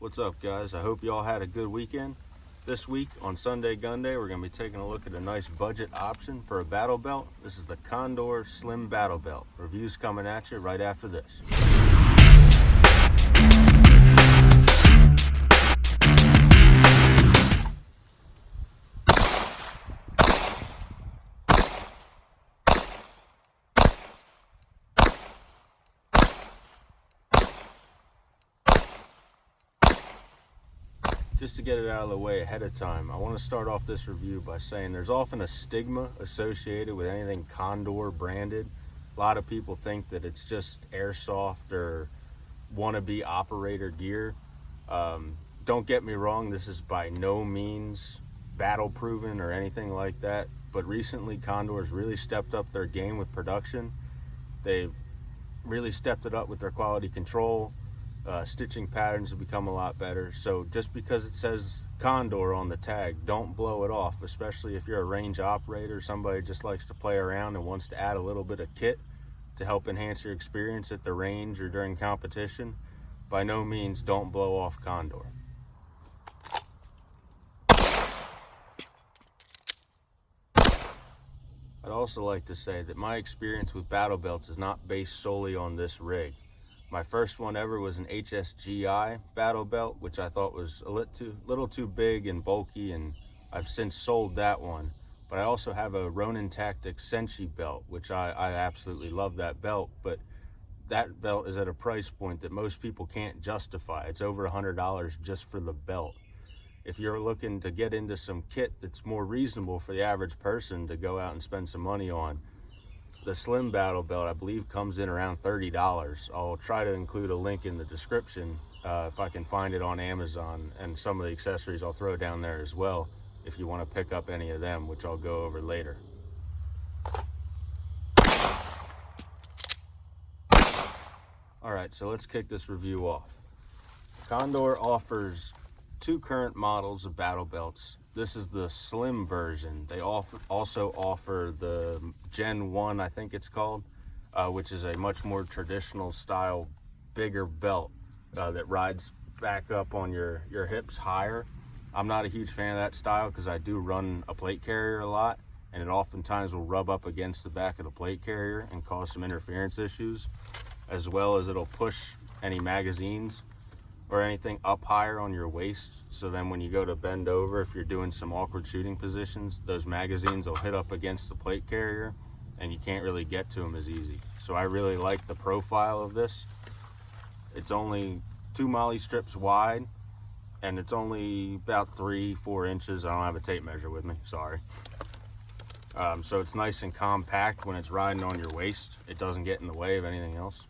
What's up, guys? I hope you all had a good weekend. This week on Sunday Gun Day, we're going to be taking a look at a nice budget option for a battle belt. This is the Condor Slim Battle Belt. Reviews coming at you right after this. Just to get it out of the way ahead of time, I want to start off this review by saying there's often a stigma associated with anything Condor branded. A lot of people think that it's just airsoft or wannabe operator gear. Don't get me wrong, this is by no means battle proven or anything like that, but recently Condor's really stepped up their game with production. They've really stepped it up with their quality control. Stitching patterns have become a lot better. So just because it says Condor on the tag, don't blow it off, especially if you're a range operator, somebody just likes to play around and wants to add a little bit of kit to help enhance your experience at the range or during competition. By no means don't blow off Condor. I'd also like to say that my experience with battle belts is not based solely on this rig. My first one ever was an HSGI battle belt, which I thought was a little too big and bulky, and I've since sold that one. But I also have a Ronin Tactics Senshi belt, which I absolutely love that belt, but that belt is at a price point that most people can't justify. It's over $100 just for the belt. If you're looking to get into some kit that's more reasonable for the average person to go out and spend some money on, the Slim Battle Belt, I believe, comes in around $30. I'll try to include a link in the description if I can find it on Amazon, and some of the accessories I'll throw down there as well if you want to pick up any of them, which I'll go over later. Alright, so let's kick this review off. Condor offers two current models of battle belts. This is the slim version. They also offer the Gen 1, I think it's called, which is a much more traditional style, bigger belt that rides back up on your hips higher. I'm not a huge fan of that style because I do run a plate carrier a lot, and it oftentimes will rub up against the back of the plate carrier and cause some interference issues, as well as it'll push any magazines or anything up higher on your waist. So then when you go to bend over, if you're doing some awkward shooting positions, those magazines will hit up against the plate carrier and you can't really get to them as easy. So I really like the profile of this. It's only 2 MOLLE strips wide, and it's only about 3-4 inches. I don't have a tape measure with me, sorry. So it's nice and compact when it's riding on your waist. It doesn't get in the way of anything else.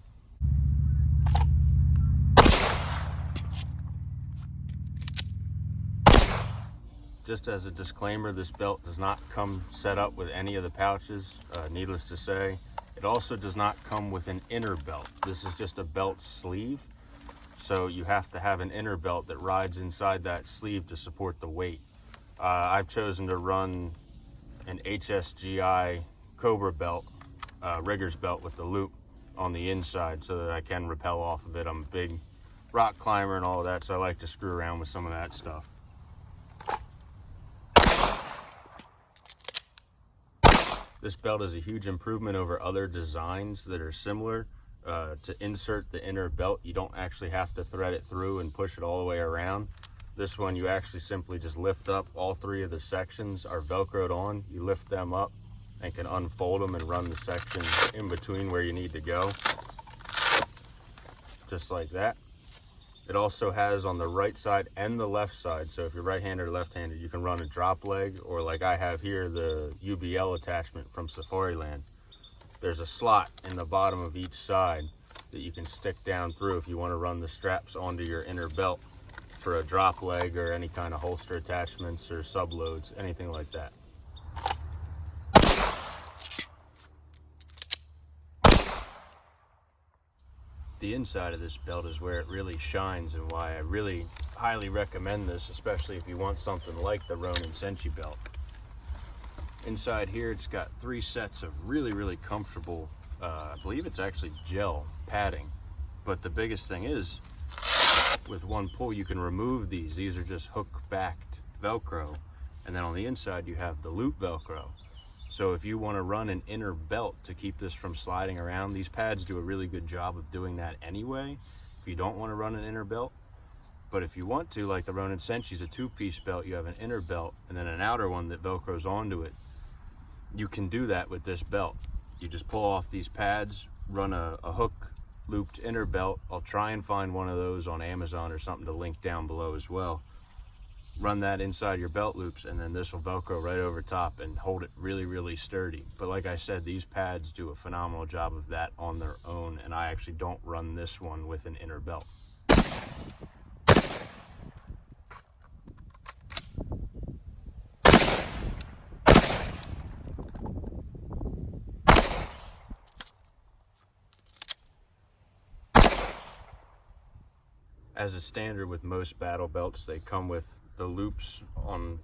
Just as a disclaimer, this belt does not come set up with any of the pouches, needless to say. It also does not come with an inner belt. This is just a belt sleeve, so you have to have an inner belt that rides inside that sleeve to support the weight. I've chosen to run an HSGI Cobra belt, rigger's belt with the loop on the inside so that I can rappel off of it. I'm a big rock climber and all of that, so I like to screw around with some of that stuff. This belt is a huge improvement over other designs that are similar. To insert the inner belt, you don't actually have to thread it through and push it all the way around. This one, you actually simply just lift up. All 3 of the sections are Velcroed on. You lift them up and can unfold them and run the section in between where you need to go. Just like that. It also has on the right side and the left side, so if you're right-handed or left-handed, you can run a drop leg, or like I have here, the UBL attachment from Safariland. There's a slot in the bottom of each side that you can stick down through if you want to run the straps onto your inner belt for a drop leg or any kind of holster attachments or subloads, anything like that. The inside of this belt is where it really shines, and why I really highly recommend this, especially if you want something like the Ronin Senshi belt. Inside here, it's got 3 sets of really comfortable, I believe it's actually gel padding. But the biggest thing is, with one pull you can remove these. These are just hook backed Velcro, and then on the inside you have the loop Velcro. So if you want to run an inner belt to keep this from sliding around, these pads do a really good job of doing that anyway, if you don't want to run an inner belt. But if you want to, like the Ronin Senchi's a 2-piece belt, you have an inner belt and then an outer one that Velcros onto it. You can do that with this belt. You just pull off these pads, run a hook looped inner belt. I'll try and find one of those on Amazon or something to link down below as well. Run that inside your belt loops, and then this will Velcro right over top and hold it really, really sturdy. But like I said, these pads do a phenomenal job of that on their own, and I actually don't run this one with an inner belt. As a standard with most battle belts, they come with the loops on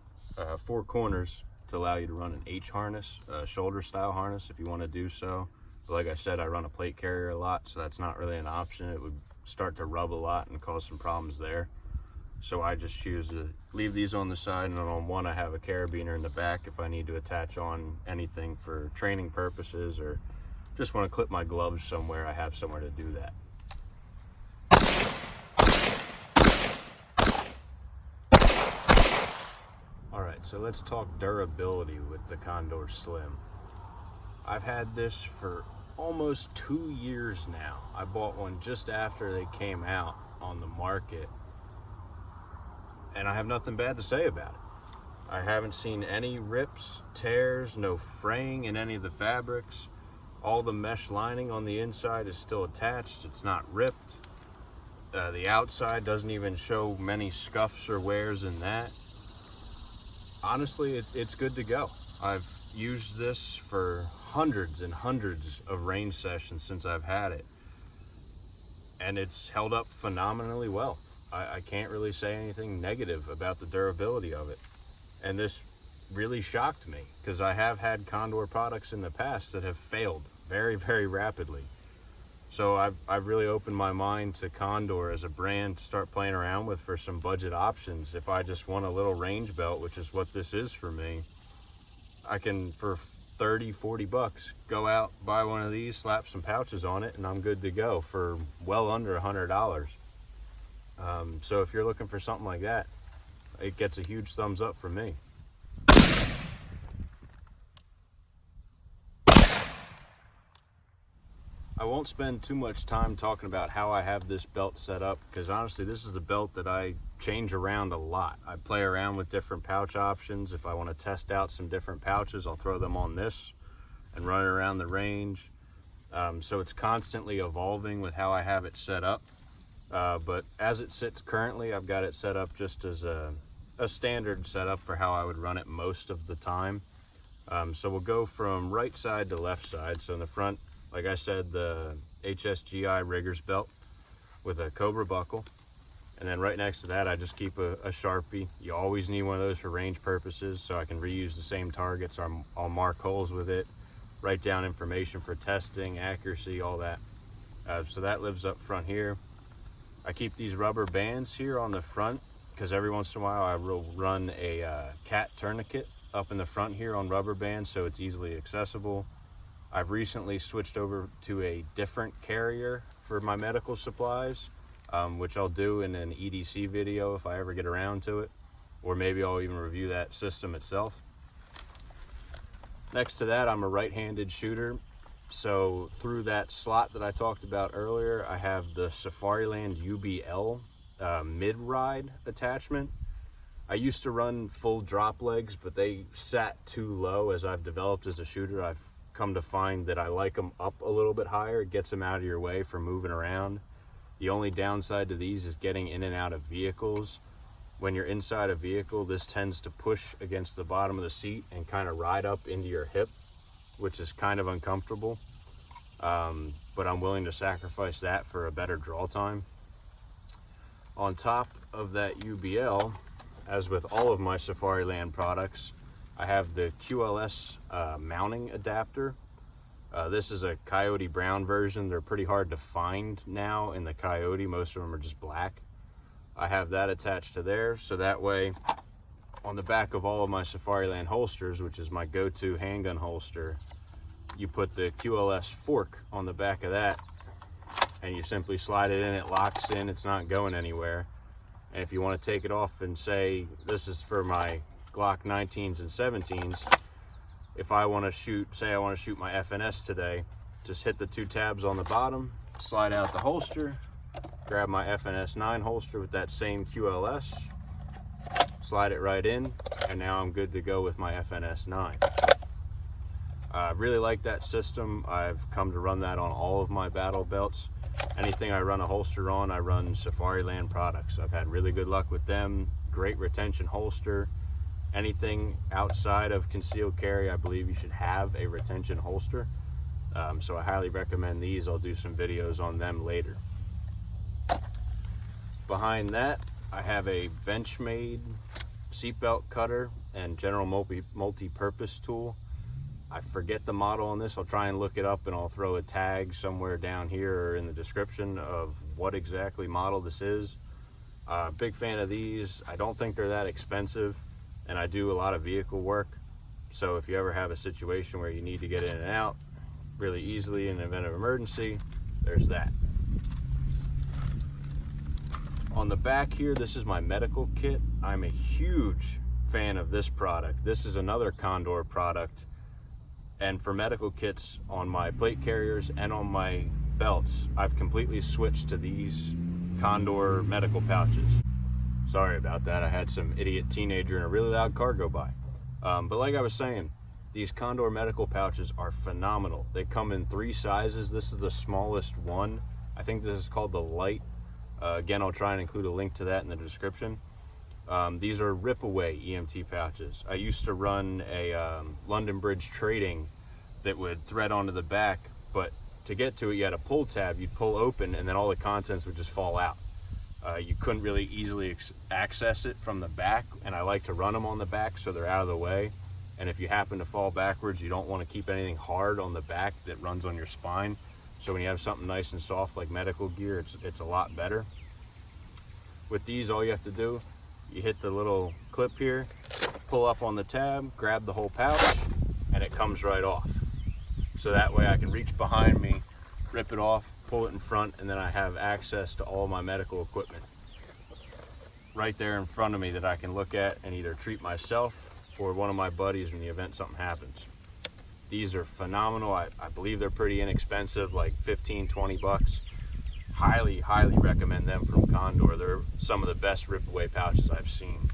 4 corners to allow you to run an H harness, a shoulder style harness if you want to do so. But like I said, I run a plate carrier a lot, so that's not really an option. It would start to rub a lot and cause some problems there. So I just choose to leave these on the side, and then on one I have a carabiner in the back if I need to attach on anything for training purposes, or just want to clip my gloves somewhere, I have somewhere to do that. Alright, so let's talk durability with the Condor Slim. I've had this for almost 2 years now. I bought one just after they came out on the market, and I have nothing bad to say about it. I haven't seen any rips, tears, no fraying in any of the fabrics. All the mesh lining on the inside is still attached, it's not ripped. The outside doesn't even show many scuffs or wears in that. Honestly, it's good to go. I've used this for hundreds and hundreds of range sessions since I've had it, and it's held up phenomenally well. I can't really say anything negative about the durability of it. And this really shocked me, because I have had Condor products in the past that have failed very, very rapidly. So I've really opened my mind to Condor as a brand to start playing around with for some budget options. If I just want a little range belt, which is what this is for me, I can, for 30, 40 bucks, go out, buy one of these, slap some pouches on it, and I'm good to go for well under $100. So if you're looking for something like that, it gets a huge thumbs up from me. I won't spend too much time talking about how I have this belt set up, because honestly this is the belt that I change around a lot. I play around with different pouch options. If I want to test out some different pouches, I'll throw them on this and run it around the range. So it's constantly evolving with how I have it set up. But as it sits currently, I've got it set up just as a standard setup for how I would run it most of the time. So we'll go from right side to left side. So in the front, like I said, the HSGI Riggers belt with a Cobra buckle. And then right next to that, I just keep a Sharpie. You always need one of those for range purposes, so I can reuse the same targets. I'll mark holes with it, write down information for testing, accuracy, all that. So that lives up front here. I keep these rubber bands here on the front, because every once in a while I will run a cat tourniquet up in the front here on rubber bands, so it's easily accessible. I've recently switched over to a different carrier for my medical supplies, which I'll do in an EDC video if I ever get around to it, or maybe I'll even review that system itself. Next to that, I'm a right-handed shooter, so through that slot that I talked about earlier, I have the Safariland UBL mid-ride attachment. I used to run full drop legs, but they sat too low. As I've developed as a shooter, I've come to find that I like them up a little bit higher. It gets them out of your way for moving around. The only downside to these is getting in and out of vehicles. When you're inside a vehicle, this tends to push against the bottom of the seat and kind of ride up into your hip, which is kind of uncomfortable. But I'm willing to sacrifice that for a better draw time. On top of that UBL, as with all of my Safariland products, I have the QLS mounting adapter. This is a Coyote brown version. They're pretty hard to find now in the Coyote. Most of them are just black. I have that attached to there, so that way on the back of all of my Safariland holsters, which is my go-to handgun holster, you put the QLS fork on the back of that and you simply slide it in, it locks in, it's not going anywhere. And if you want to take it off and say, this is for my Glock 19s and 17s, if I want to shoot, say I want to shoot my FNS today, just hit the 2 tabs on the bottom, slide out the holster, grab my FNS 9 holster with that same QLS, slide it right in, and now I'm good to go with my FNS 9. I really like that system. I've come to run that on all of my battle belts. Anything I run a holster on, I run Safariland products. I've had really good luck with them. Great retention holster. Anything outside of concealed carry, I believe you should have a retention holster. So I highly recommend these. I'll do some videos on them later. Behind that, I have a Benchmade seatbelt cutter and general multi-purpose tool. I forget the model on this. I'll try and look it up and I'll throw a tag somewhere down here or in the description of what exactly model this is. Big fan of these. I don't think they're that expensive, and I do a lot of vehicle work. So if you ever have a situation where you need to get in and out really easily in the event of emergency, there's that. On the back here, this is my medical kit. I'm a huge fan of this product. This is another Condor product. And for medical kits on my plate carriers and on my belts, I've completely switched to these Condor medical pouches. Sorry about that. I had some idiot teenager in a really loud car go by. But like I was saying, these Condor medical pouches are phenomenal. They come in 3 sizes. This is the smallest one. I think this is called the light. Again, I'll try and include a link to that in the description. These are rip-away EMT pouches. I used to run a London Bridge trading that would thread onto the back, but to get to it, you had a pull tab. You'd pull open, and then all the contents would just fall out. You couldn't really easily access it from the back, and I like to run them on the back so they're out of the way. And if you happen to fall backwards, you don't want to keep anything hard on the back that runs on your spine. So when you have something nice and soft like medical gear, it's a lot better. With these, all you have to do, you hit the little clip here, pull up on the tab, grab the whole pouch, and it comes right off. So that way I can reach behind me, rip it off, pull it in front, and then I have access to all my medical equipment right there in front of me that I can look at and either treat myself or one of my buddies in the event something happens. These are phenomenal. I believe they're pretty inexpensive, like 15, 20 bucks. Highly recommend them from Condor. They're some of the best rip-away pouches I've seen.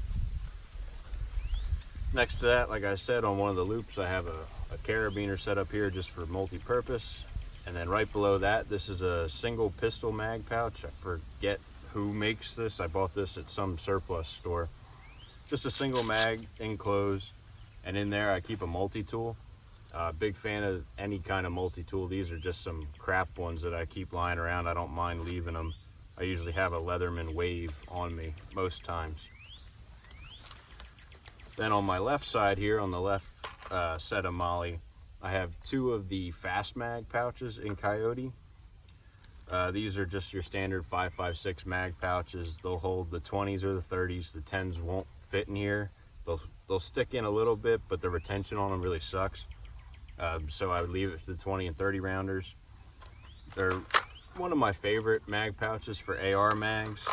Next to that, like I said, on one of the loops, I have a carabiner set up here just for multi-purpose. And then right below that, this is a single pistol mag pouch. I forget who makes this. I bought this at some surplus store. Just a single mag enclosed, and in there I keep a multi-tool. Big fan of any kind of multi-tool. These are just some crap ones that I keep lying around. I don't mind leaving them. I usually have a Leatherman Wave on me most times. Then on my left side here, on the left set of Molly, I have 2 of the Fast Mag pouches in Coyote. These are just your standard 5.56 mag pouches. They'll hold the 20s or the 30s. The 10s won't fit in here. They'll stick in a little bit, but the retention on them really sucks. So I would leave it to the 20 and 30 rounders. They're one of my favorite mag pouches for AR mags.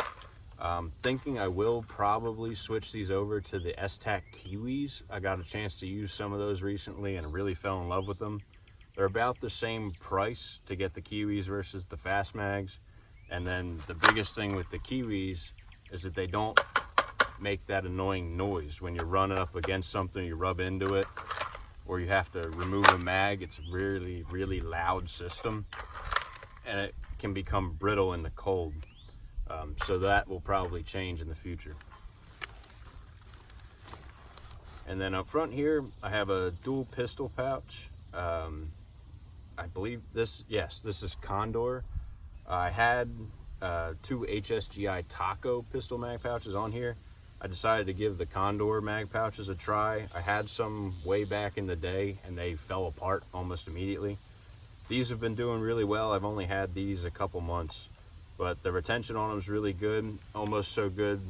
Thinking I will probably switch these over to the S-Tac Kiwis. I got a chance to use some of those recently and really fell in love with them. They're about the same price to get the Kiwis versus the Fast Mags. And then the biggest thing with the Kiwis is that they don't make that annoying noise when you're running up against something, you rub into it, or you have to remove a mag. It's a really loud system, and it can become brittle in the cold. So that will probably change in the future. And then up front here, I have a dual pistol pouch. I believe this is Condor. I had 2 HSGI Taco pistol mag pouches on here. I decided to give the Condor mag pouches a try. I had some way back in the day and they fell apart almost immediately. These have been doing really well. I've only had these a couple months, but the retention on them is really good, almost so good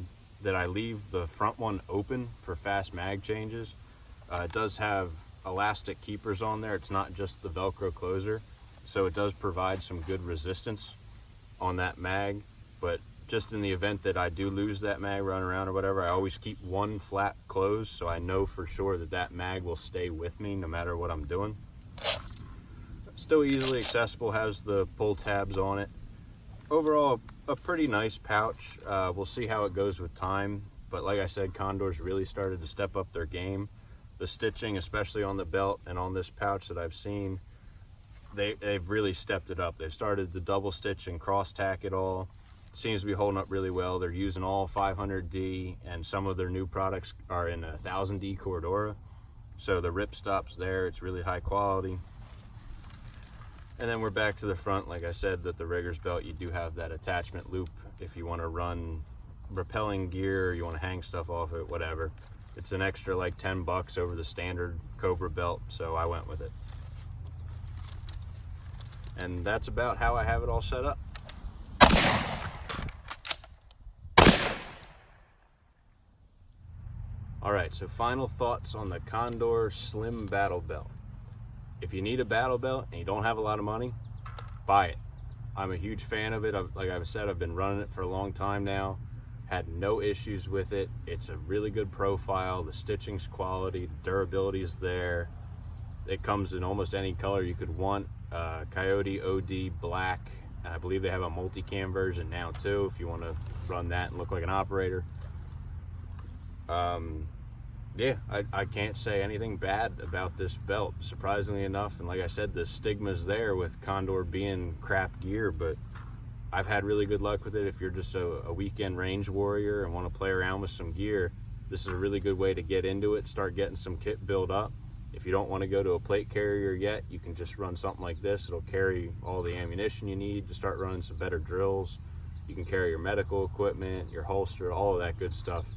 that I leave the front one open for fast mag changes. It does have elastic keepers on there. It's not just the Velcro closer, so it does provide some good resistance on that mag. But just in the event that I do lose that mag running around or whatever, I always keep one flap closed, so I know for sure that that mag will stay with me no matter what I'm doing. Still easily accessible, has the pull tabs on it. Overall, a pretty nice pouch. We'll see how it goes with time, but like I said, Condor's really started to step up their game. The stitching, especially on the belt and on this pouch that I've seen, they've really stepped it up. They've started to double stitch and cross tack it all. Seems to be holding up really well. They're using all 500D, and some of their new products are in 1000D Cordura, so the rip stop's there. It's really high quality. And then we're back to the front. Like I said, that the rigger's belt, you do have that attachment loop if you want to run rappelling gear or you want to hang stuff off it, whatever. It's an extra like 10 bucks over the standard Cobra belt, so I went with it. And that's about how I have it all set up. Alright, so final thoughts on the Condor Slim Battle Belt. If you need a battle belt and you don't have a lot of money, buy it. I'm a huge fan of it. Like I've said, I've been running it for a long time now. Had no issues with it. It's a really good profile. The stitching's quality, the durability is there. It comes in almost any color you could want. Coyote, OD, black. I believe they have a multicam version now too, if you want to run that and look like an operator. Yeah, I can't say anything bad about this belt, surprisingly enough. And like I said, the stigma's there with Condor being crap gear, but I've had really good luck with it. If you're just a weekend range warrior and want to play around with some gear, this is a really good way to get into it, start getting some kit built up. If you don't want to go to a plate carrier yet, you can just run something like this. It'll carry all the ammunition you need to start running some better drills. You can carry your medical equipment, your holster, all of that good stuff.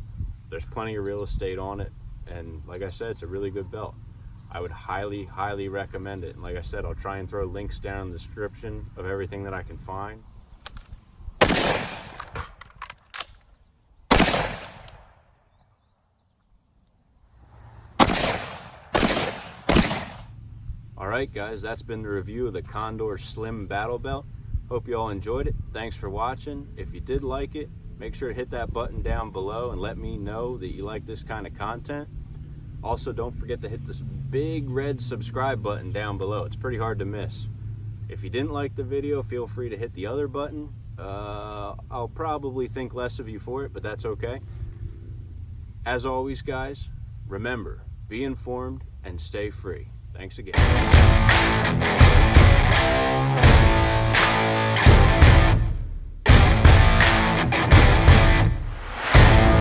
There's plenty of real estate on it, and like I said, it's a really good belt. I would highly recommend it. And like I said, I'll try and throw links down in the description of everything that I can find. Alright guys, that's been the review of the Condor Slim Battle Belt. Hope you all enjoyed it. Thanks for watching. If you did like it, make sure to hit that button down below and let me know that you like this kind of content. Also, don't forget to hit this big red subscribe button down below. It's pretty hard to miss. If you didn't like the video, feel free to hit the other button. I'll probably think less of you for it, but that's okay. As always, guys, remember, be informed and stay free. Thanks again.